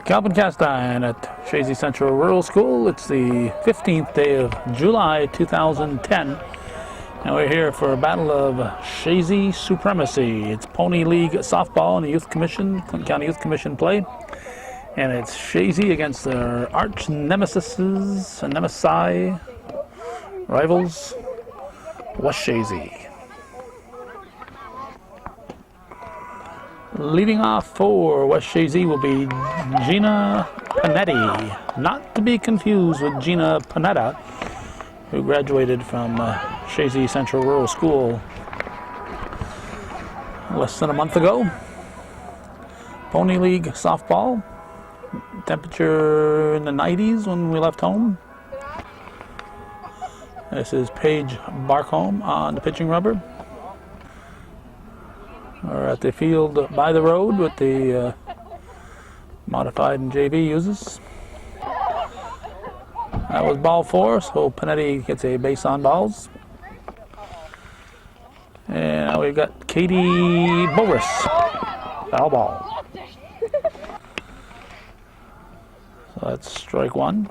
Calvin Castine at Chazy Central Rural School. It's the 15th day of July 2010. And we're here for a battle of Chazy supremacy. It's Pony League softball and the Youth Commission, Clinton County Youth Commission play. And it's Chazy against their arch nemesi, rivals, West Chazy. Leading off for West Chazy will be Gina Panetti, not to be confused with Gina Panetta, who graduated from Chazy Central Rural School less than a month ago. Pony League softball, temperature in the 90s when we left home. This is Paige Barcombe on the pitching rubber. We're at the field by the road with the modified and JV uses. That was ball 4, so Panetti gets a base on balls. And now we've got Katie Boris, foul ball. So that's strike 1.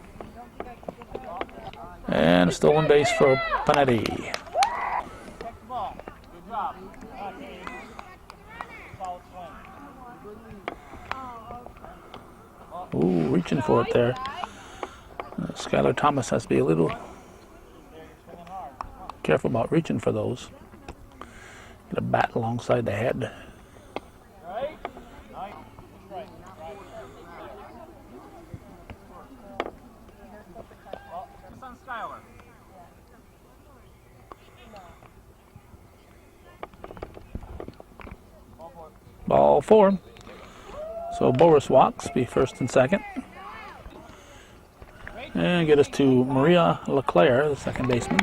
And a stolen base for Panetti. Ooh, reaching for it there. Skylar Thomas has to be a little careful about reaching for those. Get a bat alongside the head. Ball 4. So Boris walks, be first and second. And get us to Maria LeClaire, the second baseman.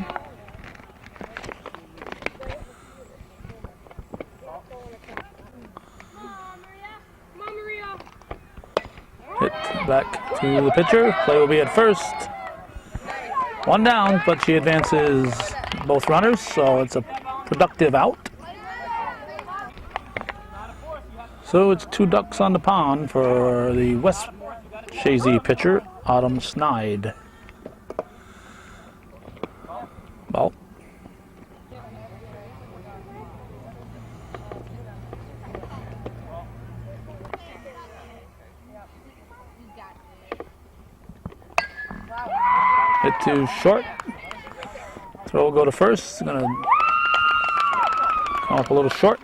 Hit back to the pitcher. Play will be at first. One down, but she advances both runners, so it's a productive out. So it's 2 ducks on the pond for the West Chazy pitcher, Autumn Snide. Ball. Hit to short. Throw will go to first. It's going to come up a little short.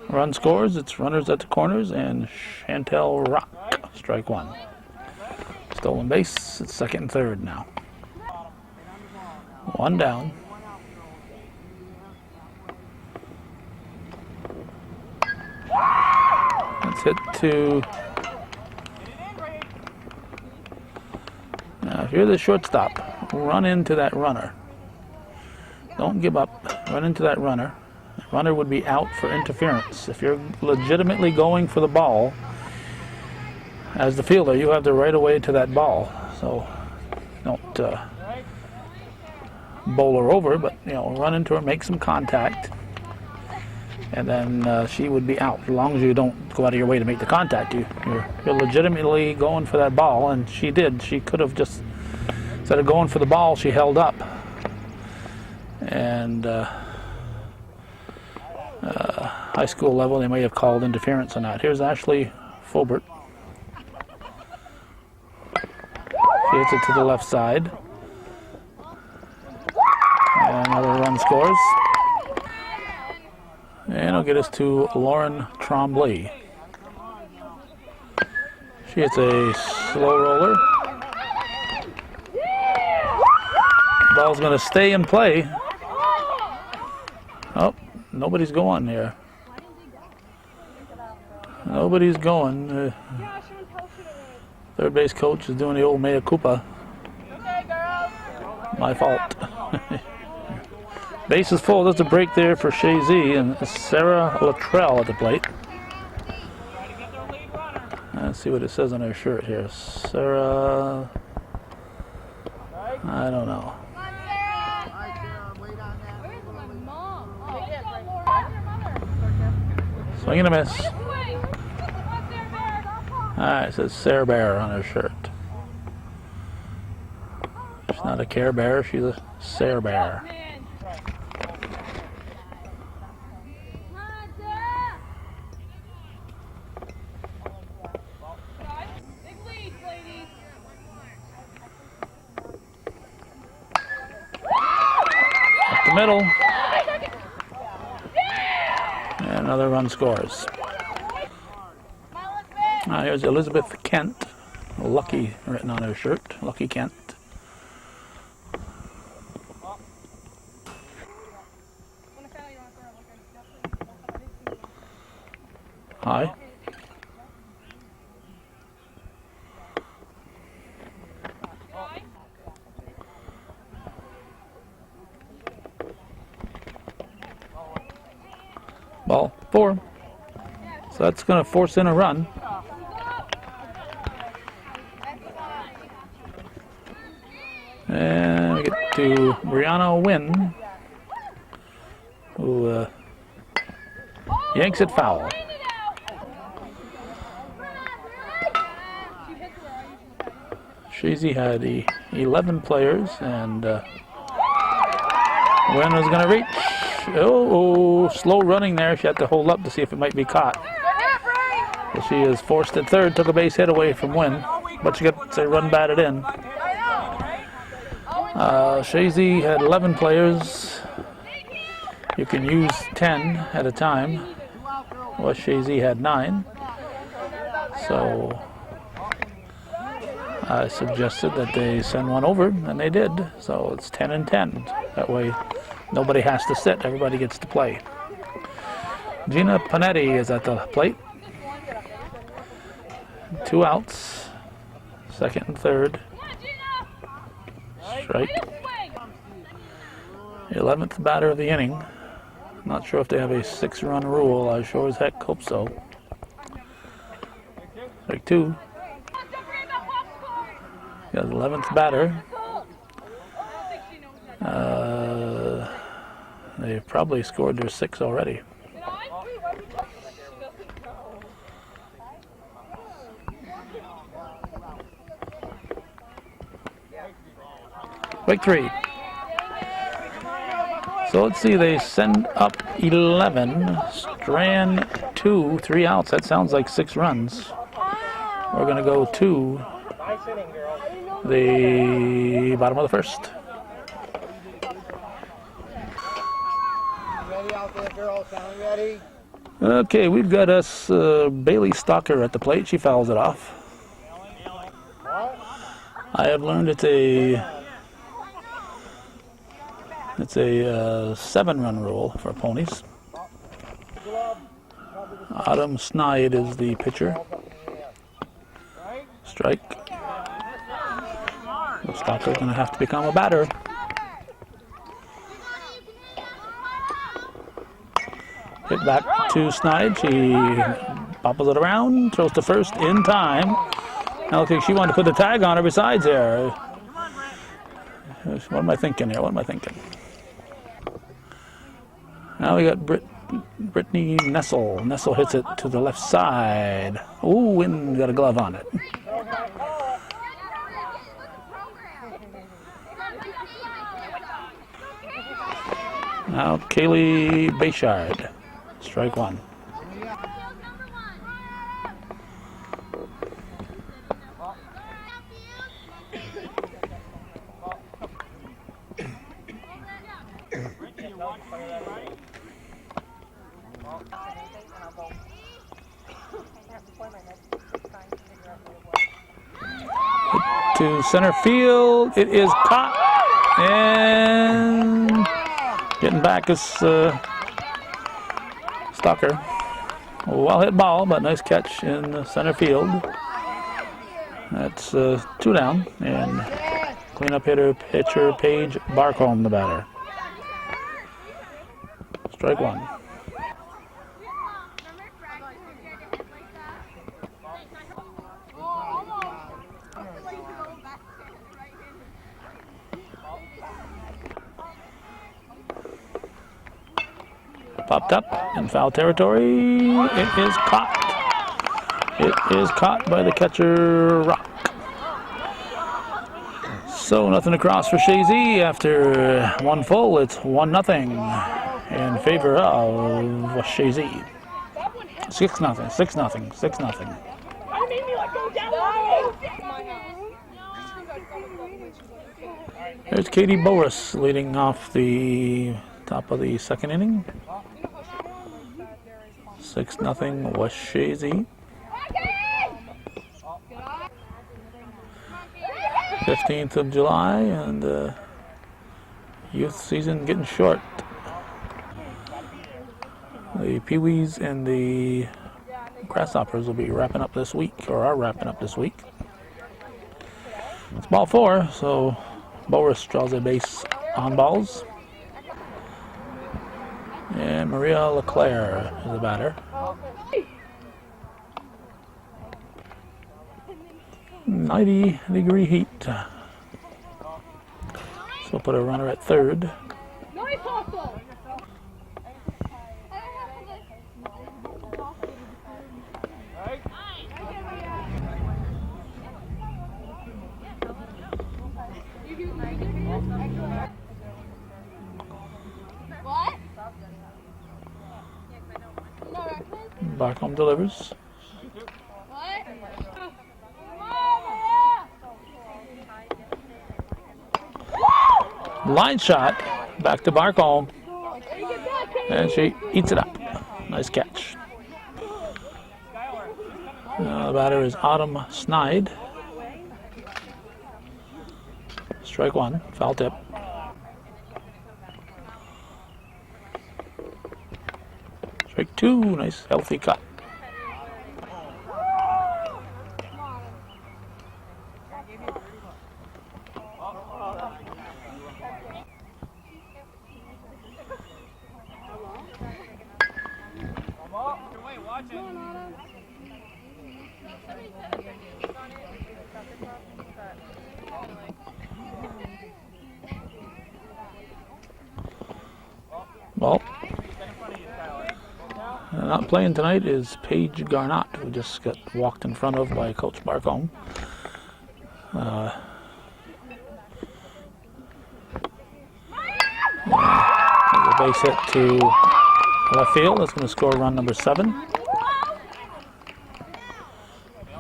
Run scores, it's runners at the corners, and Chantel Rock, strike 1. Stolen base, it's second and third now. 1 down. Let's hit to... Now, if you're the shortstop, run into that runner. Don't give up, run into that runner. Runner would be out for interference. If you're legitimately going for the ball, as the fielder, you have the right of way to that ball. So don't bowl her over, but run into her, make some contact, and then she would be out. As long as you don't go out of your way to make the contact, you're legitimately going for that ball, and she did. She could have just, instead of going for the ball, she held up. And high school level, they may have called interference on that. Here's Ashley Fulbert. She hits it to the left side. And another run scores. And it'll get us to Lauren Trombley. She hits a slow roller. Ball's going to stay in play. Oh, nobody's going here. Nobody's going. Third base coach is doing the old mea culpa. My fault. Base is full. There's a break there for Chazy, and Sarah Luttrell at the plate. Let's see what it says on her shirt here. Sarah, I don't know. Swing and a miss. It says Sarah Bear on her shirt. She's not a Care Bear, she's a Sarah Bear. Up the middle. And another run scores. Here's Elizabeth Kent. Lucky written on her shirt. Lucky Kent. High. Ball 4. So that's going to force in a run. And we get to Brianna Wynn, who yanks it foul. Chazy had 11 players, and Wynn was going to reach. Oh, slow running there. She had to hold up to see if it might be caught. But she is forced at third, took a base hit away from Wynn, but she got a run batted in. Chazy had 11 players. You can use 10 at a time. Well, Chazy had 9. So I suggested that they send one over, and they did. So it's 10 and 10. That way nobody has to sit, everybody gets to play. Gina Panetti is at the plate. 2 outs, second and third. Strike. 11th batter of the inning. Not sure if they have a 6-run rule. I sure as heck hope so. Strike 2. Got the 11th batter. They've probably scored their 6 already. Strike 3. So let's see, they send up 11, Strand 2, 3 outs. That sounds like 6 runs. We're going to go to the bottom of the first. Okay, we've got us Bailey Stalker at the plate. She fouls it off. I have learned it's a 7-run rule for ponies. Autumn Snide is the pitcher. Strike. The Stalker's going to have to become a batter. Hit back to Snide. She bobbles it around, throws to first in time. Now looks like she wanted to put the tag on her besides there. What am I thinking here? What am I thinking? Now we got Brittany Nessel. Nessel hits it to the left side. Ooh, Wynn got a glove on it. Now Kaylee Bayshard. Strike 1. To center field, it is caught, and getting back is Stalker. A well hit ball, but nice catch in the center field. That's 2 down, and cleanup hitter pitcher Paige Barcombe the batter. Strike 1. Popped up in foul territory. It is caught. It is caught by the catcher, Rock. So nothing across for Chazy. After one full, it's 1-0 in favor of Chazy. 6-0, 6-0, 6-0. There's Katie Boris leading off the top of the second inning. 6-0 West Chazy. 15th of July, and youth season getting short. The Pee-wees and the Grasshoppers will be wrapping up this week, or are wrapping up this week. It's ball 4, so Boris draws a base on balls. And Maria LeClaire is the batter. 90-degree heat. So we'll put a runner at third. Barcombe delivers. Line shot, back to Barcombe, and she eats it up. Nice catch. The batter is Autumn Snide. Strike 1, foul tip. Strike 2, nice healthy cut. Well, not playing tonight is Paige Garnott, who just got walked in front of by Coach Barcombe. The base hit to left field. That's going to score run number 7.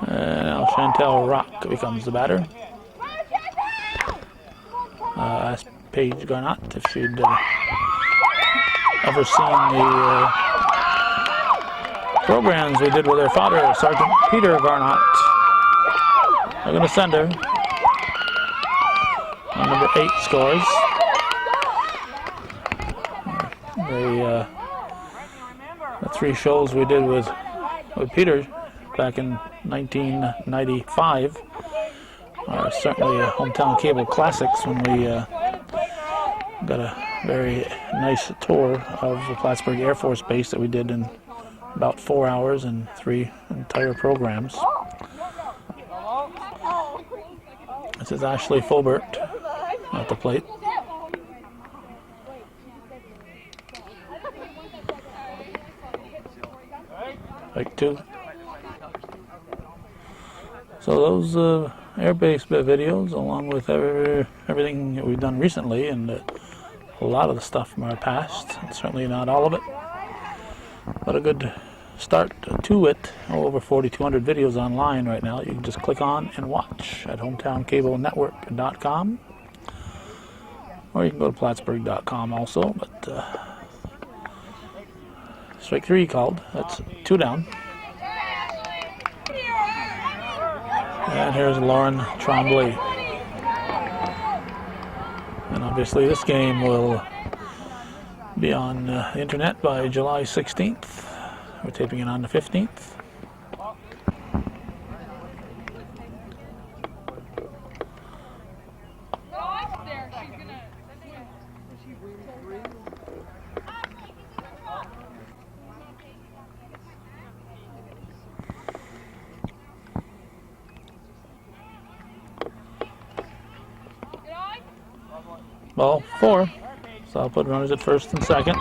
And now Chantel Rock becomes the batter. Asked Paige Garnott if she'd ever seen the programs we did with her father, Sergeant Peter Garnott. They're going to send her. Number 8 scores. The 3 shows we did with Peter back in 1995 are certainly hometown cable classics when we got a very nice tour of the Plattsburgh Air Force Base that we did in about 4 hours and 3 entire programs. This is Ashley Fulbert at the plate. Strike 2. So those airbase videos, along with everything that we've done recently, and a lot of the stuff from our past, certainly not all of it, but a good start to it. Over 4,200 videos online right now. You can just click on and watch at hometowncablenetwork.com, or you can go to plattsburgh.com also. But strike 3 called. That's 2 down. And here's Lauren Tremblay. And obviously this game will be on the internet by July 16th. We're taping it on the 15th. Ball 4, so I'll put runners at first and second.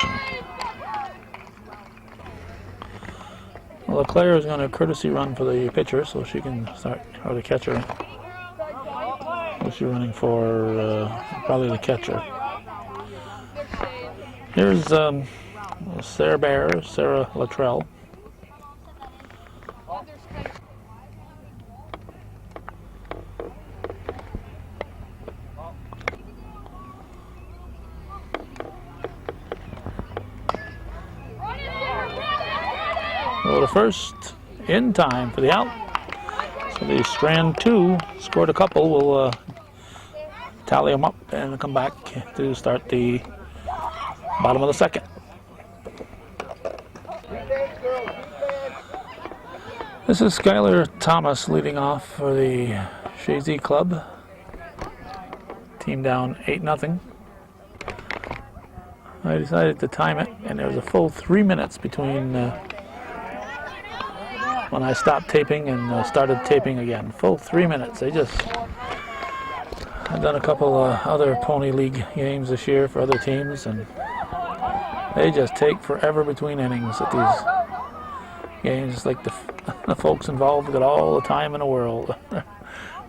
LeClaire is going to courtesy run for the pitcher so she can start, or the catcher. She's running for probably the catcher. Here's Sarah Luttrell. Well, the first in time for the out. So the Strand 2 scored a couple. We'll tally them up and come back to start the bottom of the second. This is Skylar Thomas leading off for the Chazy Club. Team down 8-0. I decided to time it, and there was a full 3 minutes between when I stopped taping and started taping again. Full 3 minutes. I've done a couple other Pony League games this year for other teams, and they just take forever between innings at these games. Like the folks involved got all the time in the world.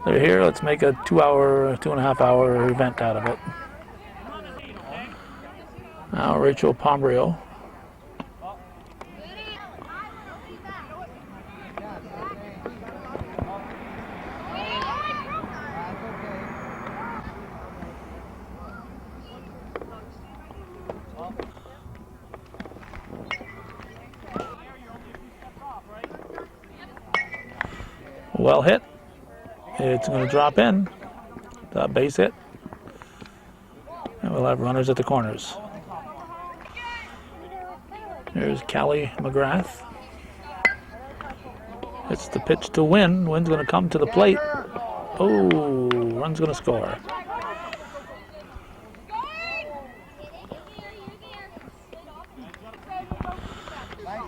They're here, let's make a 2.5 hour event out of it. Now Rachel Pombrio. Well hit. It's going to drop in. Base hit. And we'll have runners at the corners. Here's Callie McGrath. It's the pitch to Wynn. Wynn's going to come to the plate. Oh, run's going to score.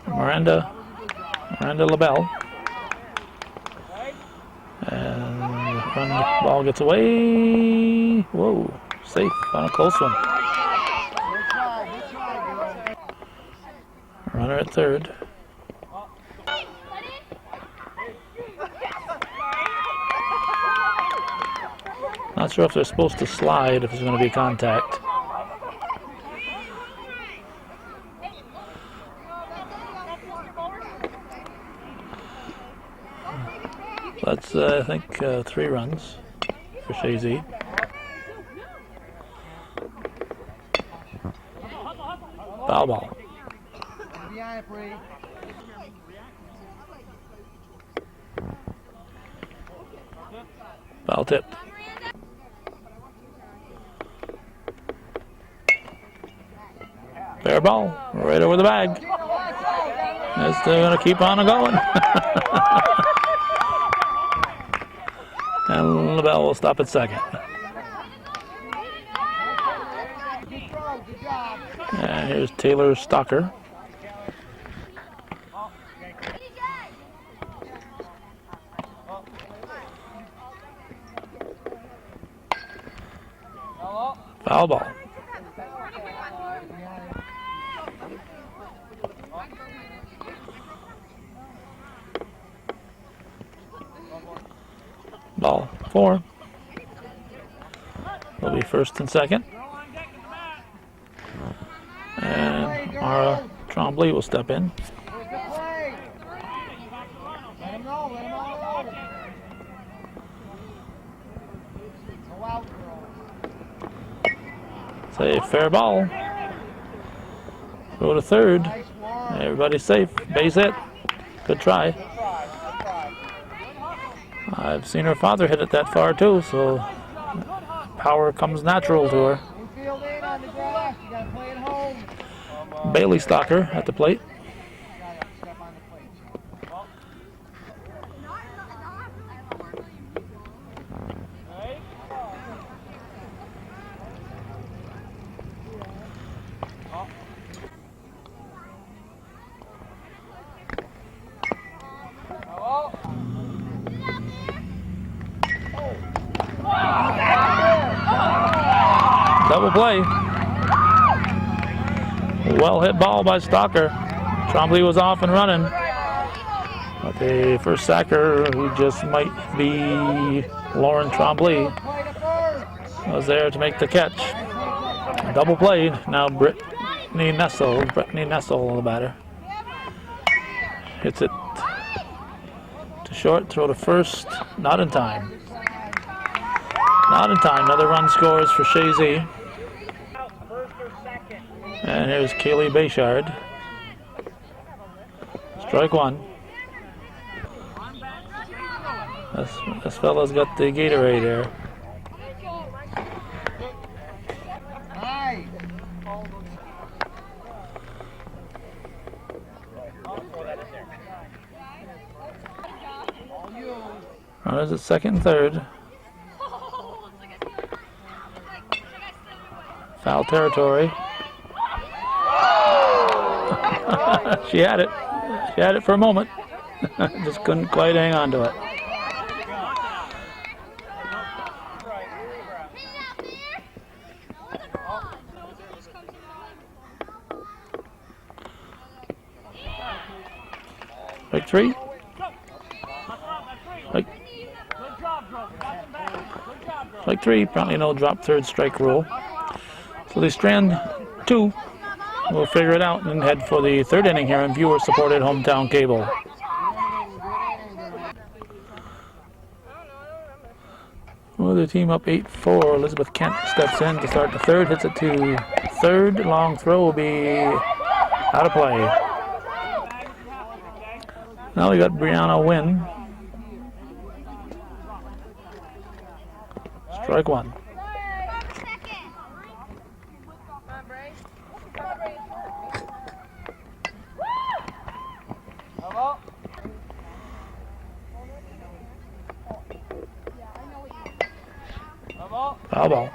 Miranda LaBelle. And the ball gets away. Whoa, safe on a close one. Runner at third. Not sure if they're supposed to slide if there's going to be contact. That's, I think, 3 runs for Chazy. Foul ball. Foul tip. Fair ball, right over the bag. They're going to keep on going. And LaBelle will stop at second. And here's Taylor Stocker. Foul ball. Ball 4. Will be first and second. And Mara Trombley will step in. It's a fair ball. Go to third. Everybody's safe. Base hit. Good try. I've seen her father hit it that far too, so power comes natural to her. Bailey Stocker at the plate. Double play. Well hit ball by Stocker. Trombley was off and running. But the first sacker, who just might be Lauren Tremblay, was there to make the catch. Double play. Now Brittany Nessel, the batter. Hits it to short, throw to first, not in time. Not in time. Another run scores for Chazy. And here's Kaylee Bayshard. Strike one. This fella's got the Gatorade there. Runners at second and third. Foul territory. She had it. She had it for a moment. Just couldn't quite hang on to it. Strike three. Strike three. Apparently no drop third strike rule. So they strand two. We'll figure it out and head for the third inning here on viewer-supported hometown cable. Well, the team up 8-4. Elizabeth Kent steps in to start the third. Hits it to third. Long throw will be out of play. Now we got Brianna Wynn. Strike one. Foul ball.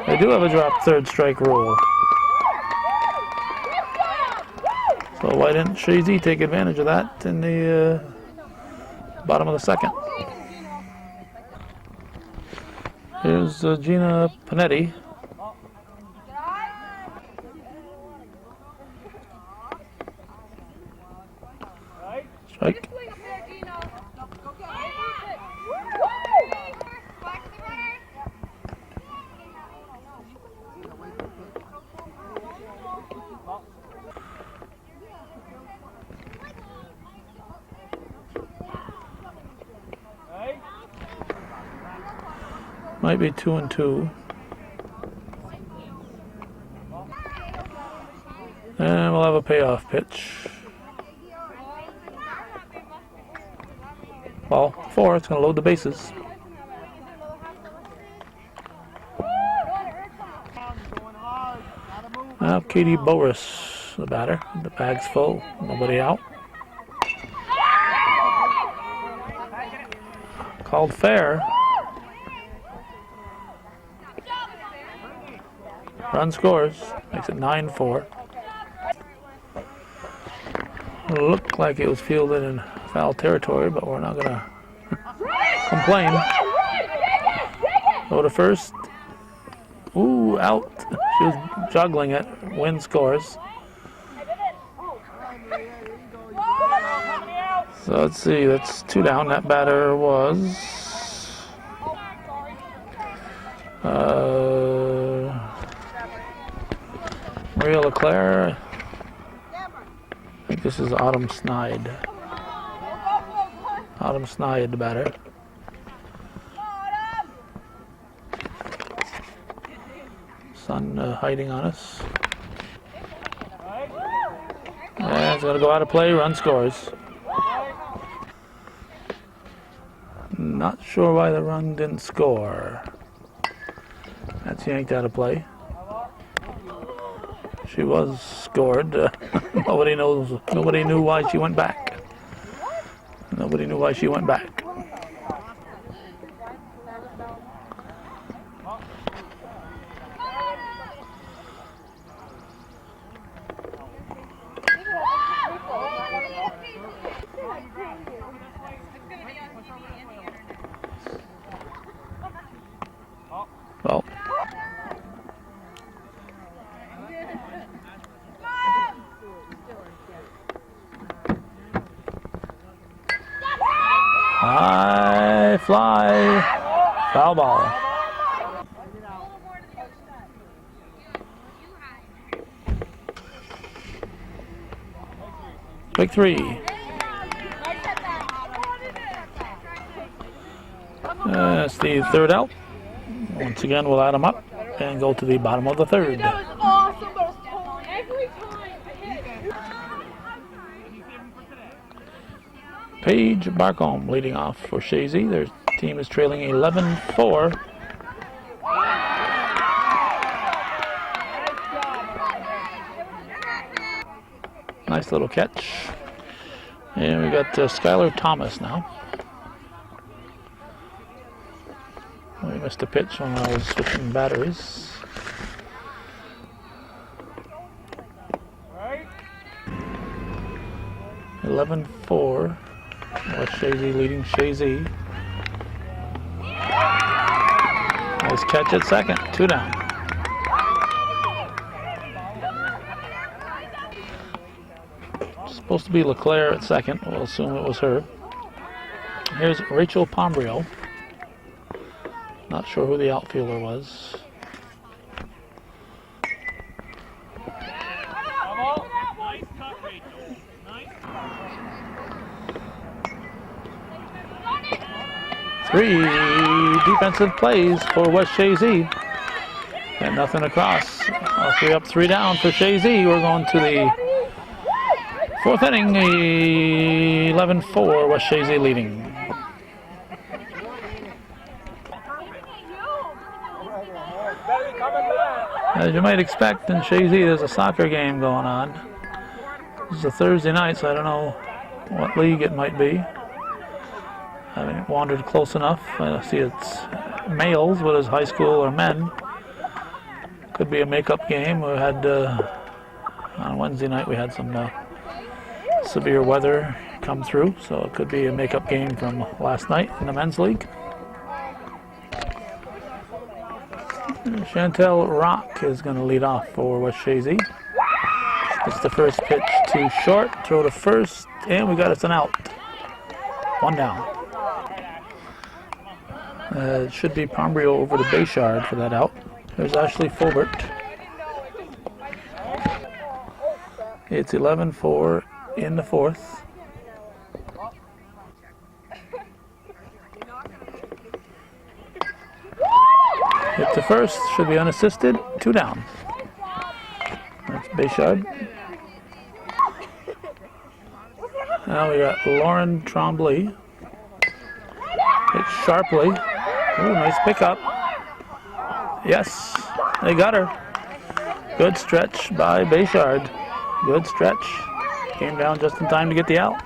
They do have a drop third strike rule. So why didn't Chazy take advantage of that in the bottom of the second? Here's Gina Panetti. Strike. Might be 2-2. And we'll have a payoff pitch. Ball four, it's going to load the bases. Now Katie Boris, the batter. The bag's full, nobody out. Called fair. Run scores, makes it 9-4. Looked like it was fielded in foul territory, but we're not going to complain. Go to first. Ooh, out. She was juggling it. Win scores. So let's see, that's two down. That batter was Maria LeClaire. I think this is Autumn Snide. Autumn Snide, the batter. Sun hiding on us. And it's going to go out of play. Run scores. Not sure why the run didn't score. That's yanked out of play. She was scored. Nobody knows. Nobody knew why she went back. Nobody knew why she went back. high fly, foul ball. Big three. That's the third out. Once again, we'll add them up and go to the bottom of the third. Paige Barcombe leading off for Chazy. Their team is trailing 11-4. Nice little catch. And we got Skylar Thomas now. We missed a pitch when I was switching batteries. Right. 11-4. West Chazy leading Chazy. Nice catch at second. 2 down. Supposed to be LeClaire at second. We'll assume it was her. Here's Rachel Pombrio. Not sure who the outfielder was. Nice cut, Rachel. Nice. 3 defensive plays for West Chazy. And nothing across. 3 up, 3 down for Chazy. We're going to the 4th inning. 11-4. West Chazy leading. As you might expect in Chazy, there's a soccer game going on. This is a Thursday night, so I don't know what league it might be. I haven't wandered close enough. I see it's males, whether it's high school or men. Could be a makeup game. We had on Wednesday night we had some severe weather come through, so it could be a makeup game from last night in the men's league. Chantel Rock is going to lead off for West Chazy. It's the first pitch too short. Throw to first, and we got us an out. 1 down. It should be Pombrio over to Bayshard for that out. There's Ashley Fulbert. It's 11-4 in the 4th. Hit to first, should be unassisted, 2 down. That's Bayshard. Now we got Lauren Trombley. Hit sharply. Ooh, nice pickup. Yes, they got her. Good stretch by Bayshard. Good stretch. Came down just in time to get the out.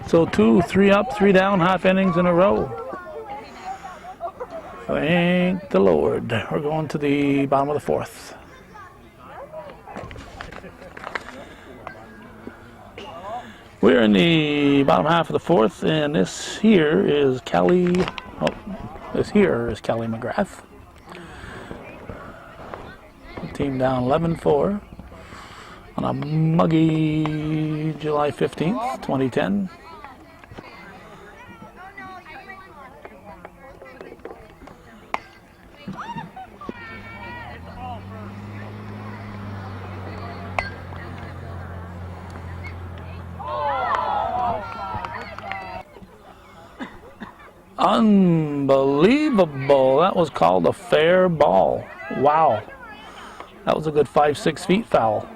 So 2, 3 up, 3 down, half innings in a row. Thank the Lord. We're going to the bottom of the 4th. We're in the bottom half of the 4th, and this here is Callie McGrath. The team down 11-4 on a muggy July 15th, 2010. Unbelievable. That was called a fair ball. Wow. That was a good 5-6 feet foul.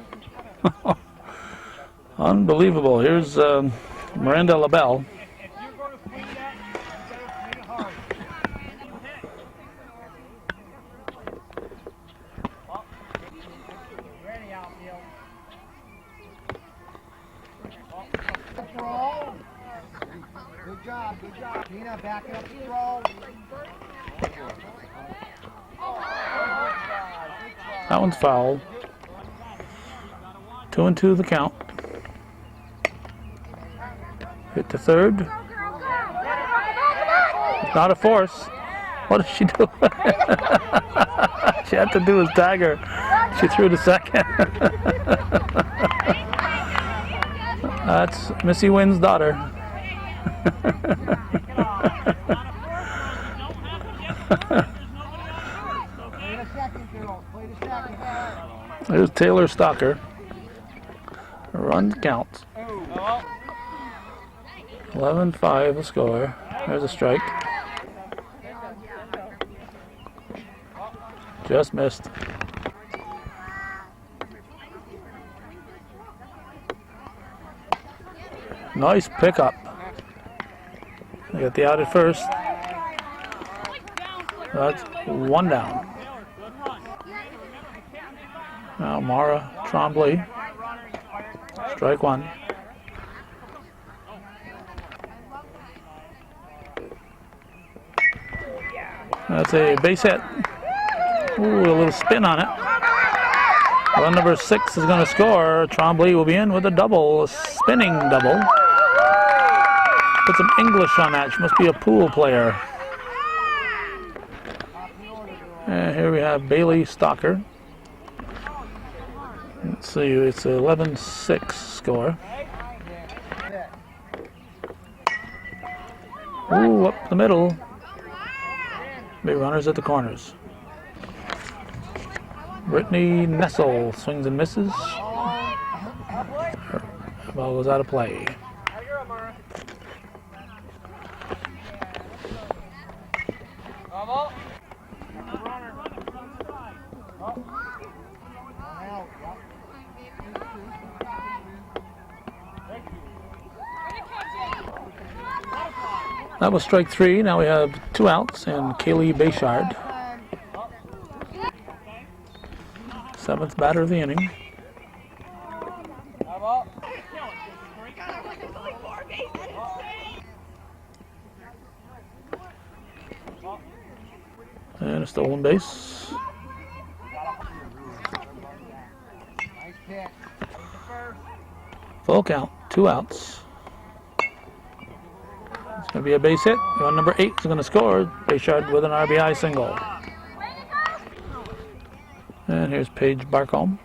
Unbelievable. Here's Miranda LaBelle. Good job. Tina, back it up the throw. That one's foul. 2-2 the count. Hit to third. Not a force. What did she do? She had to do is tag her. She threw to second. That's Missy Wynn's daughter. Taylor Stalker. Run count. 11-5 the score. There's a strike. Just missed. Nice pickup. They got the out at first. That's one down. Now Mara Trombley. Strike one. That's a base hit. Ooh, a little spin on it. Run number 6 is going to score. Trombley will be in with a double, a spinning double. Put some English on that. She must be a pool player. And here we have Bailey Stalker. Let's see, it's 11-6 score. Ooh, up the middle. Big runners at the corners. Brittany Nessel swings and misses. Ball goes out of play. That was strike 3. Now we have 2 outs and Kaylee Bayshard. 7th batter of the inning. And a stolen base. Full count, 2 outs. It's going to be a base hit. Run number 8 is going to score. Bayshard with an RBI single. And here's Paige Barcombe.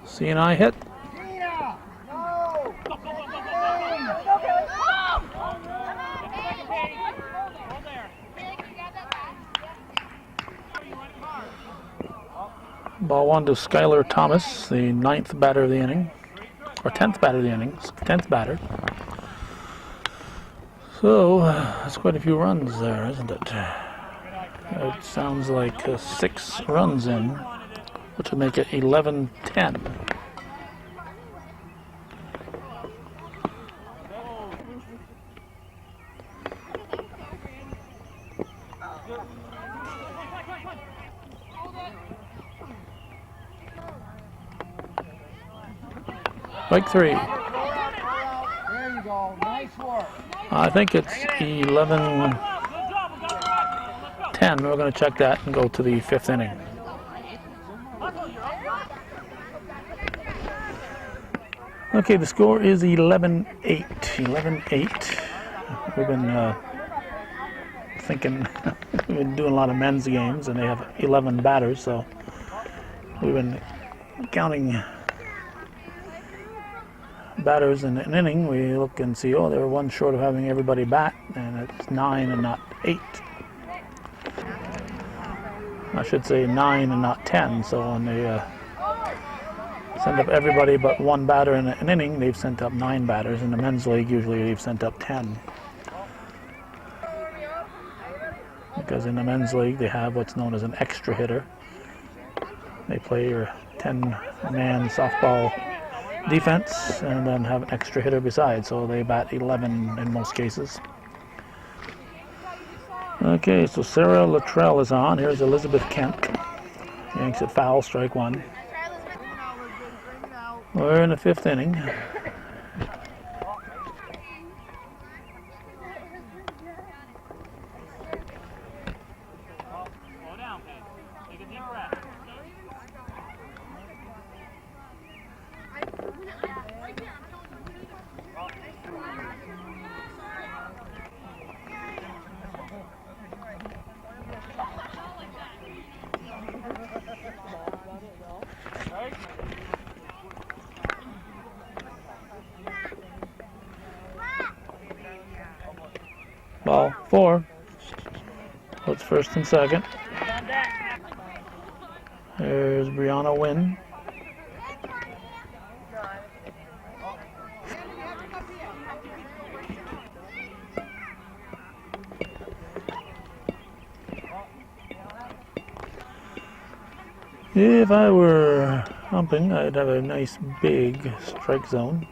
C&I hit. Ball 1 to Skylar Thomas, the 9th batter of the inning, or 10th batter of the inning, 10th batter. So that's quite a few runs there, isn't it? It sounds like 6 runs in, which would make it 11-10. Strike 3. There you go. Nice work. I think it's 11-10. We're going to check that and go to the 5th inning. Okay, the score is 11-8. 11-8. We've been thinking, we've been doing a lot of men's games, and they have 11 batters, so we've been counting batters in an inning. We look and see, oh, they were 1 short of having everybody bat, and it's 9 and not 8. I should say 9 and not 10, so when they send up everybody but 1 batter in an inning, they've sent up 9 batters. In the men's league, usually they've sent up 10. Because in the men's league, they have what's known as an extra hitter. They play your 10-man softball defense and then have an extra hitter besides, so they bat 11 in most cases. Okay, so Sarah Luttrell is on. Here's Elizabeth Kemp. Yanks it foul, strike 1. We're in the 5th inning. Slow down, Paige. Take a deep breath. ball 4. So it's first and second. There's Brianna Wynn. If I were humping, I'd have a nice big strike zone.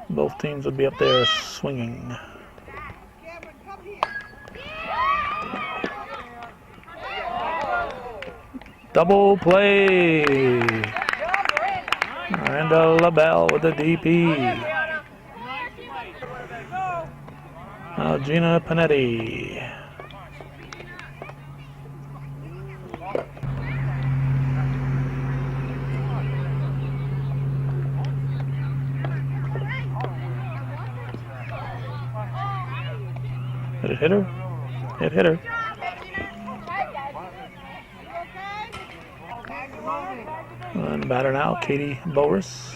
Both teams would be up there swinging. Double play. Miranda LaBelle with the DP. Now Gina Panetti. Did it hit her? It hit her. And batter now, Katie Boris.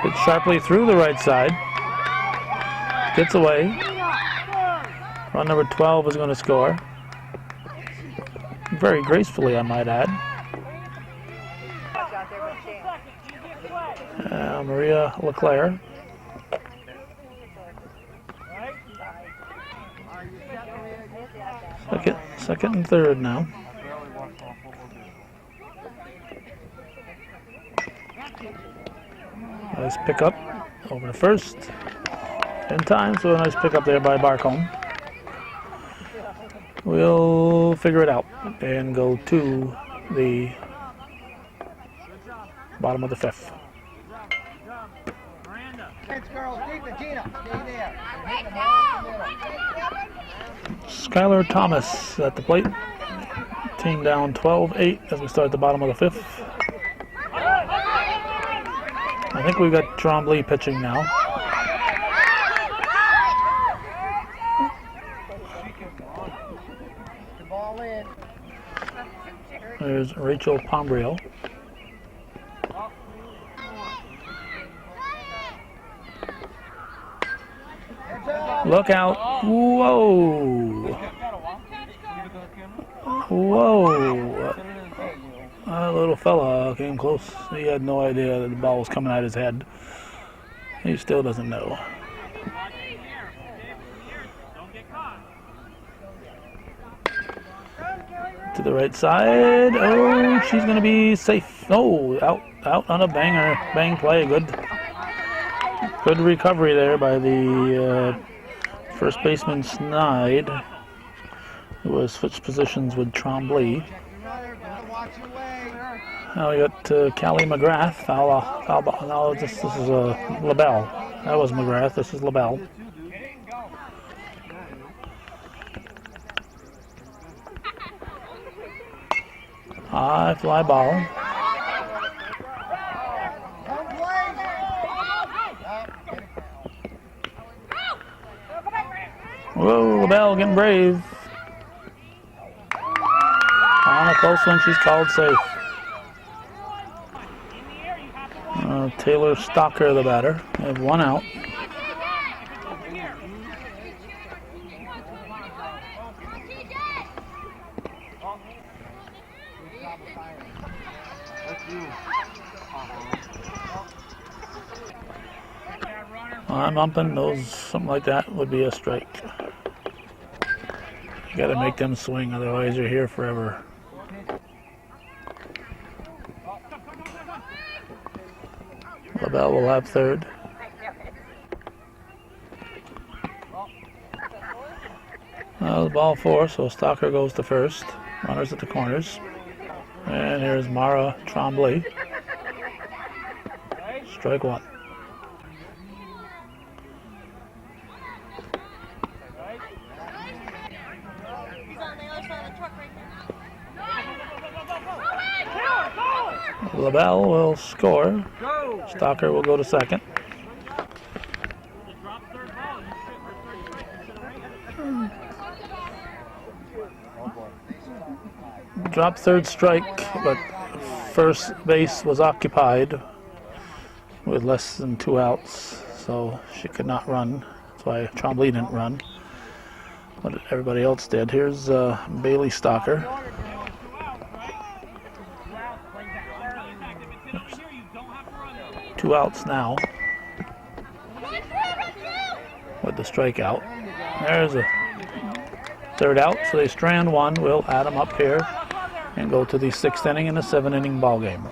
Hit sharply through the right side. Gets away. Run number 12 is going to score. Very gracefully, I might add. Maria LeClaire. Second and third now. Nice pickup over to first. In time, so a nice pickup there by Barcombe. We'll figure it out and go to the bottom of the 5th. Skylar Thomas at the plate. Team down 12-8 as we start the bottom of the 5th. I think we've got Trombley pitching now. There's Rachel Pombrio. Look out. Whoa. Whoa. That little fella came close. He had no idea that the ball was coming at his head. He still doesn't know. To the right side. Oh, she's going to be safe. Oh, out on a banger. Bang play. Good recovery there by the first baseman Snide, who was switched positions with Trombley. Now we got Callie McGrath. Now this is LaBelle. That was McGrath. This is LaBelle. High fly ball. Whoa, LaBelle getting brave. On a close one, she's called safe. Taylor Stocker, the batter. They have one out. I'm umping. Something like that would be a strike. You got to make them swing, otherwise you're here forever. LaBelle will have third. The ball 4, so Stocker goes to first. Runners at the corners. And here's Mara Trombley. Strike 1. LaBelle will score. Stocker will go to second. Dropped third strike, but first base was occupied with less than 2 outs, so she could not run. That's why Trombley didn't run, but everybody else did. Here's Bailey Stalker. 2 outs now with the strikeout. There's a third out, so they strand one. We'll add them up here and go to the 6th inning in a 7-inning ball game.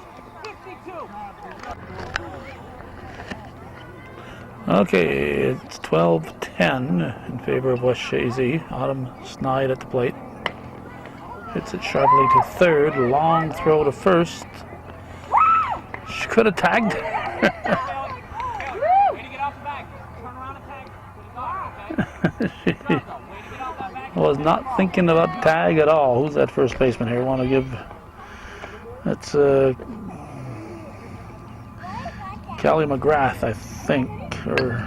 Okay, it's 12-10 in favor of West Chazy. Autumn Snide at the plate. Hits it sharply to third. Long throw to first. She could have tagged. She was not thinking about the tag at all. Who's that first baseman here? Want to give? That's Callie McGrath, I think, or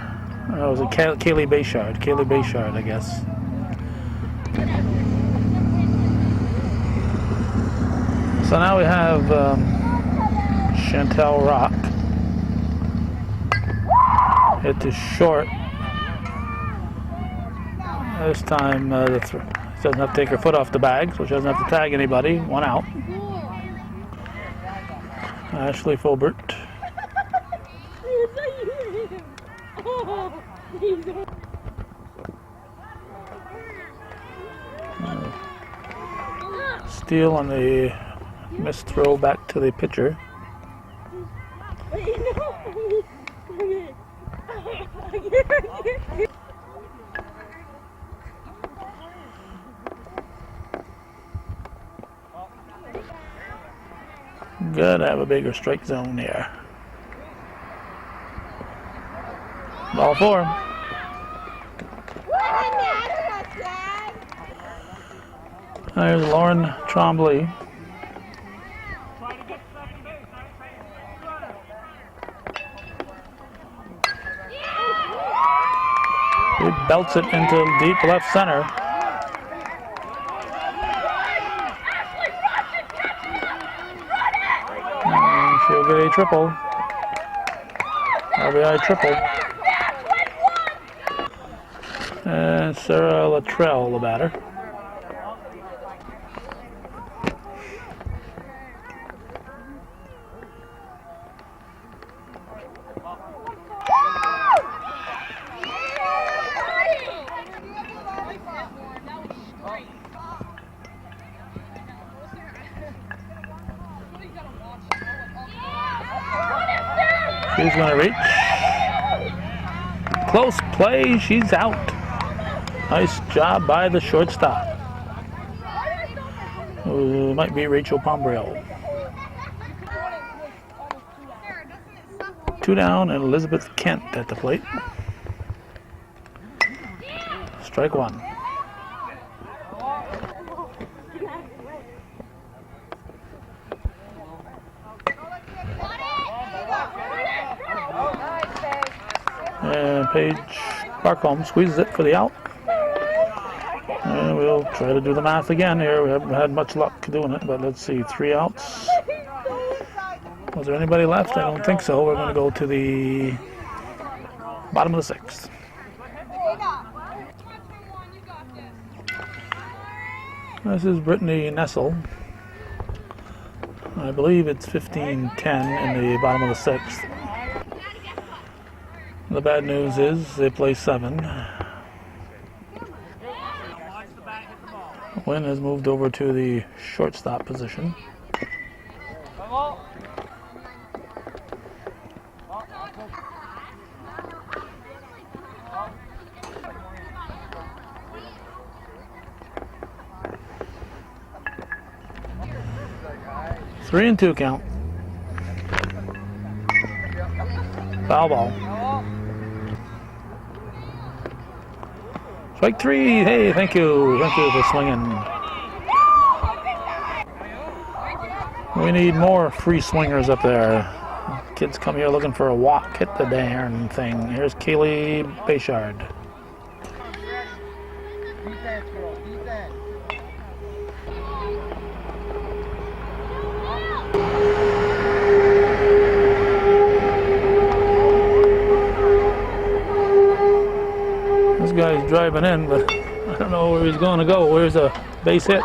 was it Kaylee Bayshard? Kaylee Bayshard, I guess. So now we have Chantel Rock. Hit to short. This time she doesn't have to take her foot off the bag, so she doesn't have to tag anybody. 1 out. Ashley Fulbert. Steal on the missed throw back to the pitcher. Gotta have a bigger strike zone here. Ball 4. There's Lauren Trombley. He belts it into deep left center. And she'll get a triple. RBI triple. And Sarah Luttrell, the batter. She's going to reach. Close play. She's out. Nice job by the shortstop. Might be Rachel Pombriel. 2 down and Elizabeth Kent at the plate. Strike 1. And Paige Barcombe squeezes it for the out. And we'll try to do the math again here. We haven't had much luck doing it, but let's see. 3 outs. Was there anybody left? I don't think so. We're going to go to the bottom of the 6th. This is Brittany Nessel. I believe it's 15-10 in the bottom of the 6th. The bad news is they play 7. Wynn has moved over to the shortstop position. Three and 2 count. Foul ball. Strike 3. Hey, thank you. Thank you for swinging. We need more free swingers up there. Kids come here looking for a walk. Hit the darn thing. Here's Kaylee Bayshard. This guy's driving in, but I don't know where he's going to go. Where's a base hit?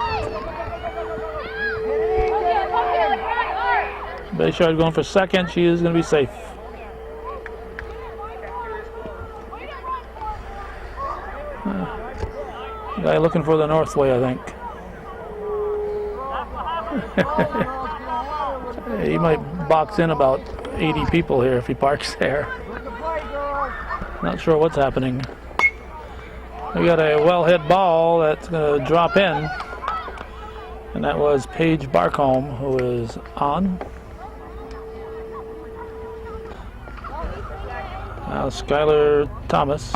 Base yard going for second. She is going to be safe. Guy looking for the north way, I think. He might box in about 80 people here if he parks there. Not sure what's happening. We got a well-hit ball that's going to drop in. And that was Paige Barcombe, who is on. Now Skylar Thomas.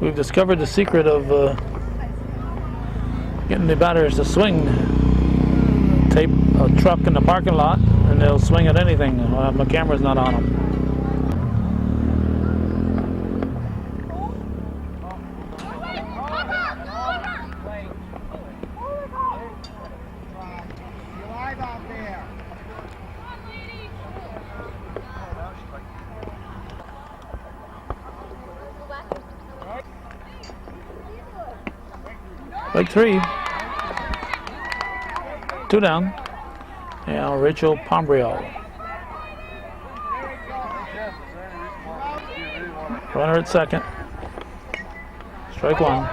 We've discovered the secret of getting the batters to swing. Tape a truck in the parking lot and they'll swing at anything. My camera's not on them. Like 3. 2 down. Now Rachel Pombrio. Runner at second. Strike 1.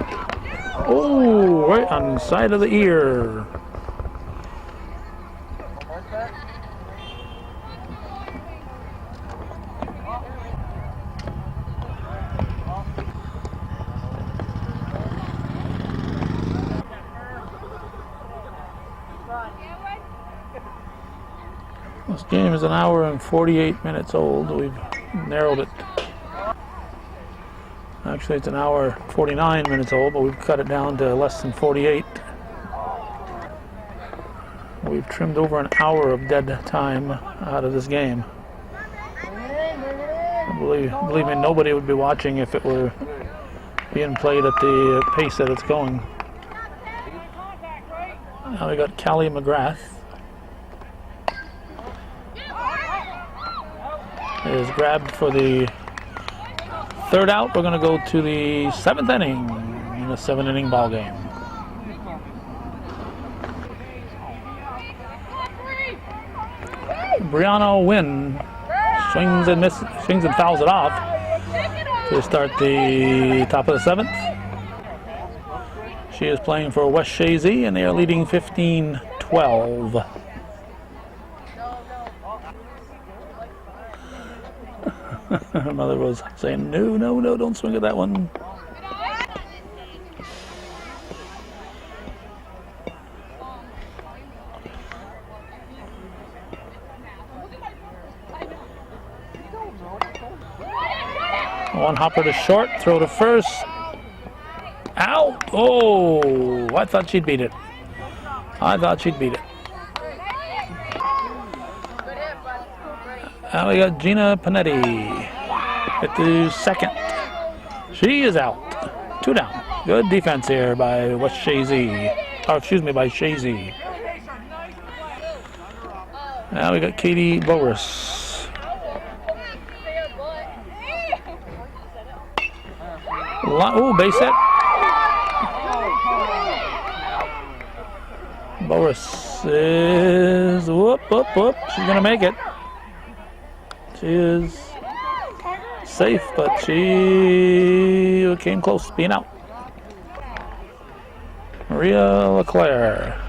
Oh, right on the side of the ear. This game is an hour and 48 minutes old. We've narrowed it. Actually, it's an hour 49 minutes old, but we've cut it down to less than 48. We've trimmed over an hour of dead time out of this game. Believe me, nobody would be watching if it were being played at the pace that it's going. Now we got Callie McGrath. Is grabbed for the 3rd out. We're going to go to the 7th inning in a 7-inning ball game. Brianna Wynn swings and fouls it off to start the top of the 7th. She is playing for West Chazy and they are leading 15-12. Her mother was saying, no, don't swing at that one. One hopper to short, throw to first. Out! Oh, I thought she'd beat it. Now we got Gina Panetti at the 2nd. She is out. 2 down. Good defense here by West Chazy. Or excuse me, by Chazy. Now we got Katie Boris. Oh, base hit. Boris is whoop. She's gonna make it. She is safe, but she came close to being out. Maria LeClaire.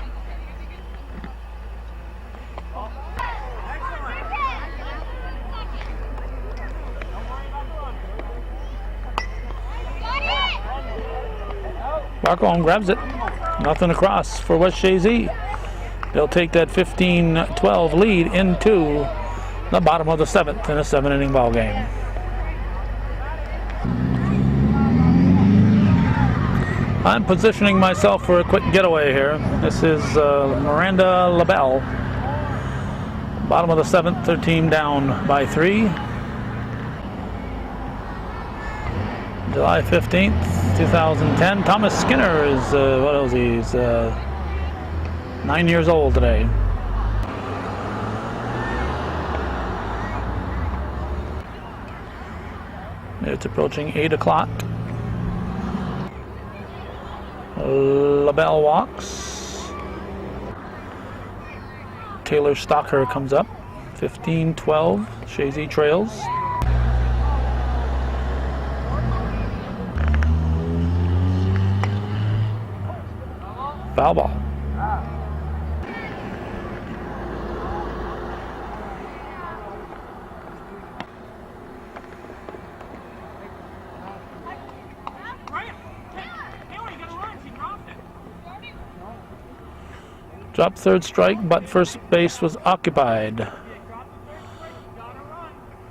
Barcombe grabs it. Nothing across for West Chazy. They'll take that 15-12 lead into the bottom of the 7th in a 7-inning ball game. I'm positioning myself for a quick getaway here. This is Miranda LaBelle. Bottom of the 7th, their team down by 3. July 15th, 2010. Thomas Skinner is, 9 years old today. It's approaching 8 o'clock. LaBelle walks. Taylor Stocker comes up. 15-12. Chazy trails. Foul ball. Drop third strike, but first base was occupied.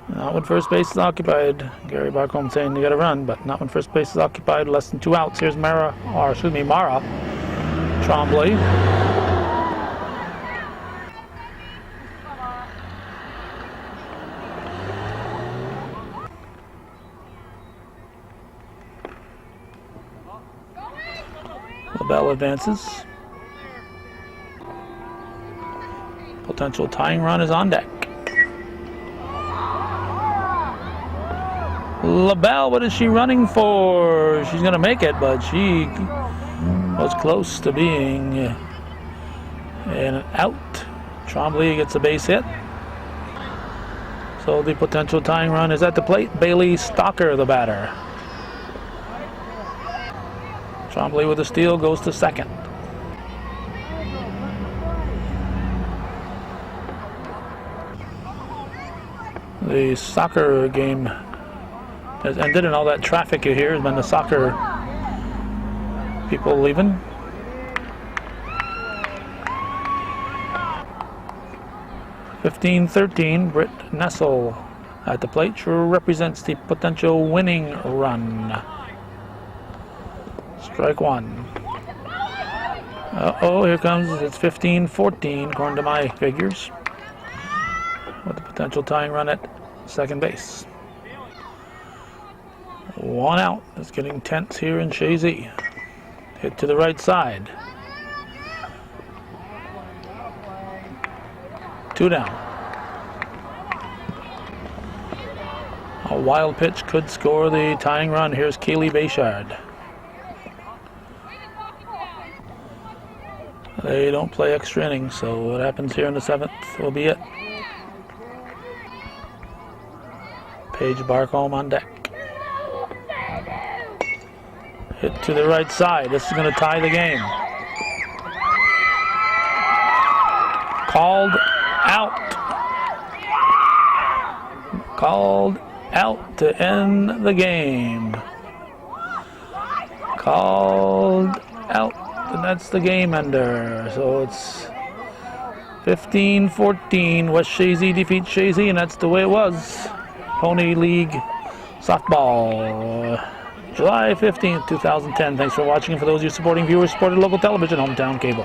Not when first base is occupied. Gary Barcombe saying you got to run, but not when first base is occupied. Less than 2 outs. Here's Mara Trombley. LaBelle advances. Potential tying run is on deck. LaBelle, what is she running for? She's going to make it, but she was close to being an out. Trombley gets a base hit. So the potential tying run is at the plate. Bailey Stocker, the batter. Trombley with a steal goes to second. The soccer game has ended, and all that traffic you hear has been the soccer people leaving. (15-13). Britt Nessel at the plate. Sure represents the potential winning run. Strike one. Uh-oh, here comes, it's 15-14 according to my figures, with the potential tying run at second base. 1 out. It's getting tense here in Chazy. Hit to the right side. 2 down. A wild pitch could score the tying run. Here's Kaylee Bayshard. They don't play extra innings, so what happens here in the 7th will be it. Paige Barcombe on deck. Hit to the right side. This is going to tie the game. Called out. Called out to end the game. Called out. And that's the game ender. So it's 15-14. West Chazy defeats Chazy, and that's the way it was. Pony League softball. July 15th, 2010. Thanks for watching, and for those of you supporting viewers, supported local television, hometown cable.